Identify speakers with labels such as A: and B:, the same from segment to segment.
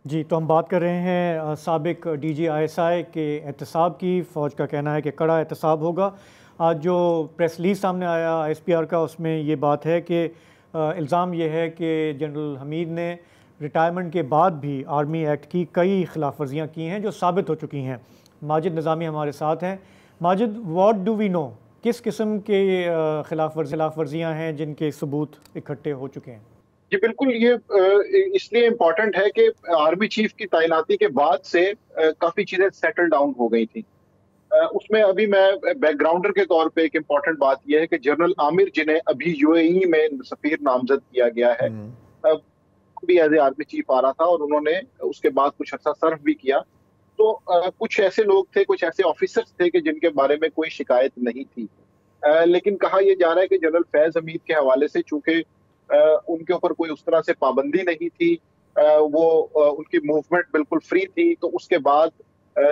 A: जी, तो हम बात कर रहे हैं साबिक डीजी आईएसआई के एहतसाब की। फ़ौज का कहना है कि कड़ा एहतसाब होगा। आज जो प्रेस रिलीज़ सामने आया आईएसपीआर का, उसमें ये बात है कि इल्ज़ाम ये है कि जनरल हमीद ने रिटायरमेंट के बाद भी आर्मी एक्ट की कई खिलाफ वर्जियाँ की हैं जो साबित हो चुकी हैं। माजिद निज़ामी हमारे साथ हैं। Majid, what do we know, किस किस्म के खिलाफ वर्जियाँ हैं जिनके सबूत इकट्ठे हो चुके हैं?
B: जी बिल्कुल, ये इसलिए इम्पोर्टेंट है कि आर्मी चीफ की तैनाती के बाद से काफी चीजें सेटल डाउन हो गई थी। उसमें अभी मैं बैकग्राउंडर के तौर पे एक इम्पोर्टेंट बात यह है कि जनरल आमिर, जिन्हें अभी यूएई में सफीर नामजद किया गया है,
A: हम्म।
B: भी एज ए आर्मी चीफ आ रहा था और उन्होंने उसके बाद कुछ अर्सा सर्व भी किया। तो कुछ ऐसे लोग थे, कुछ ऐसे ऑफिसर्स थे कि जिनके बारे में कोई शिकायत नहीं थी। लेकिन कहा यह जा रहा है कि जनरल फैज हमीद के हवाले से, चूंकि उनके ऊपर कोई उस तरह से पाबंदी नहीं थी, उनकी मूवमेंट बिल्कुल फ्री थी, तो उसके बाद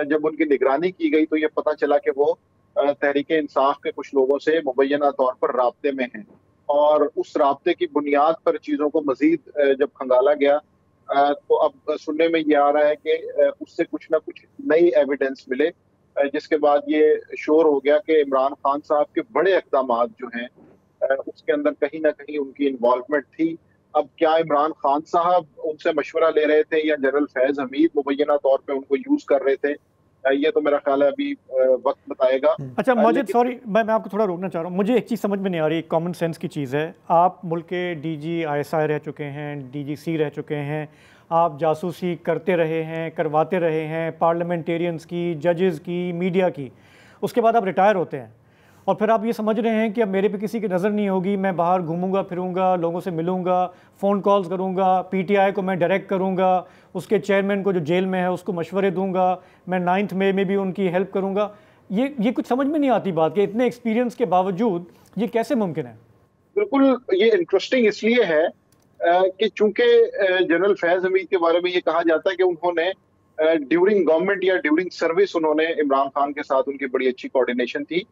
B: जब उनकी निगरानी की गई तो ये पता चला कि वो तहरीक इंसाफ के कुछ लोगों से मुबैना तौर पर राब्ते में हैं। और उस राब्ते की बुनियाद पर चीजों को मजीद जब खंगाला गया, तो अब सुनने में ये आ रहा है कि उससे कुछ ना कुछ नई एविडेंस मिले, जिसके बाद ये श्योर हो गया कि इमरान खान साहब के बड़े इकदामात जो हैं, उसके अंदर कहीं ना कहीं उनकी इन्वॉल्वमेंट थी। अब क्या इमरान खान साहब उनसे मशवरा ले रहे थे या जनरल फैज हमीद मुबैना तौर पे उनको यूज कर रहे थे, ये तो मेरा ख्याल है अभी वक्त बताएगा।
A: अच्छा माजिद,
B: लेकिन
A: सॉरी, मैं आपको थोड़ा रोकना चाह रहा हूँ। मुझे एक चीज़ समझ में नहीं आ रही, कॉमन सेंस की चीज़ है। आप मुल्क के डीजी आईएसआई रह चुके हैं, डीजीसी रह चुके हैं, आप जासूसी करते रहे हैं, करवाते रहे हैं, पार्लियामेंटेरियंस की, जजेस की, मीडिया की। उसके बाद आप रिटायर होते हैं और फिर आप ये समझ रहे हैं कि अब मेरे पे किसी की नज़र नहीं होगी, मैं बाहर घूमूंगा फिरूंगा, लोगों से मिलूंगा, फ़ोन कॉल्स करूंगा, पीटीआई को मैं डायरेक्ट करूंगा, उसके चेयरमैन को जो जेल में है उसको मशवरे दूंगा, मैं 9 मई में भी उनकी हेल्प करूंगा। ये कुछ समझ में नहीं आती बात कि इतने एक्सपीरियंस के बावजूद ये कैसे मुमकिन है?
B: बिल्कुल, ये इंटरेस्टिंग इसलिए है कि चूंकि जनरल फैज हमीद के बारे में ये कहा जाता है कि उन्होंने ड्यूरिंग गवर्नमेंट या ड्यूरिंग सर्विस उन्होंने इमरान खान के साथ उनकी बड़ी अच्छी कोऑर्डिनेशन थी।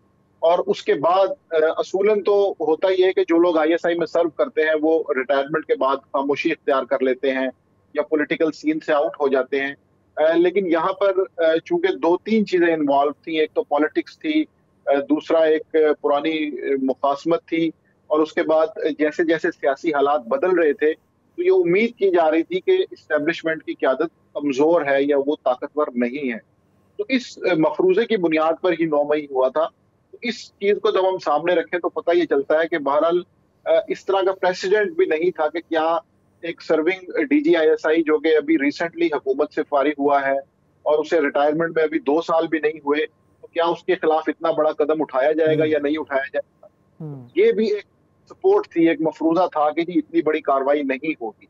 B: और उसके बाद असूलन तो होता ही है कि जो लोग आईएसआई में सर्व करते हैं वो रिटायरमेंट के बाद खामोशी इख्तियार कर लेते हैं या पॉलिटिकल सीन से आउट हो जाते हैं। लेकिन यहाँ पर चूंकि दो तीन चीजें इन्वॉल्व थी, एक तो पॉलिटिक्स थी, दूसरा एक पुरानी मुखासमत थी, और उसके बाद जैसे जैसे सियासी हालात बदल रहे थे तो ये उम्मीद की जा रही थी कि इस्टेब्लिशमेंट की क्यादत कमजोर है या वो ताकतवर नहीं है। तो इस मफरूजे की बुनियाद पर ही 9 मई हुआ था। तो इस चीज को जब हम सामने रखें तो पता ये चलता है कि बहरहाल इस तरह का प्रेसिडेंट भी नहीं था कि क्या एक सर्विंग डीजीआईएसआई जो कि अभी रिसेंटली हुकूमत से फारिग हुआ है और उसे रिटायरमेंट में अभी 2 साल भी नहीं हुए, तो क्या उसके खिलाफ इतना बड़ा कदम उठाया जाएगा
A: हम्म।
B: या नहीं उठाया जाएगा।
A: हम्म।
B: ये भी एक सपोर्ट थी, एक मफरूजा था कि जी इतनी बड़ी कार्रवाई नहीं होगी।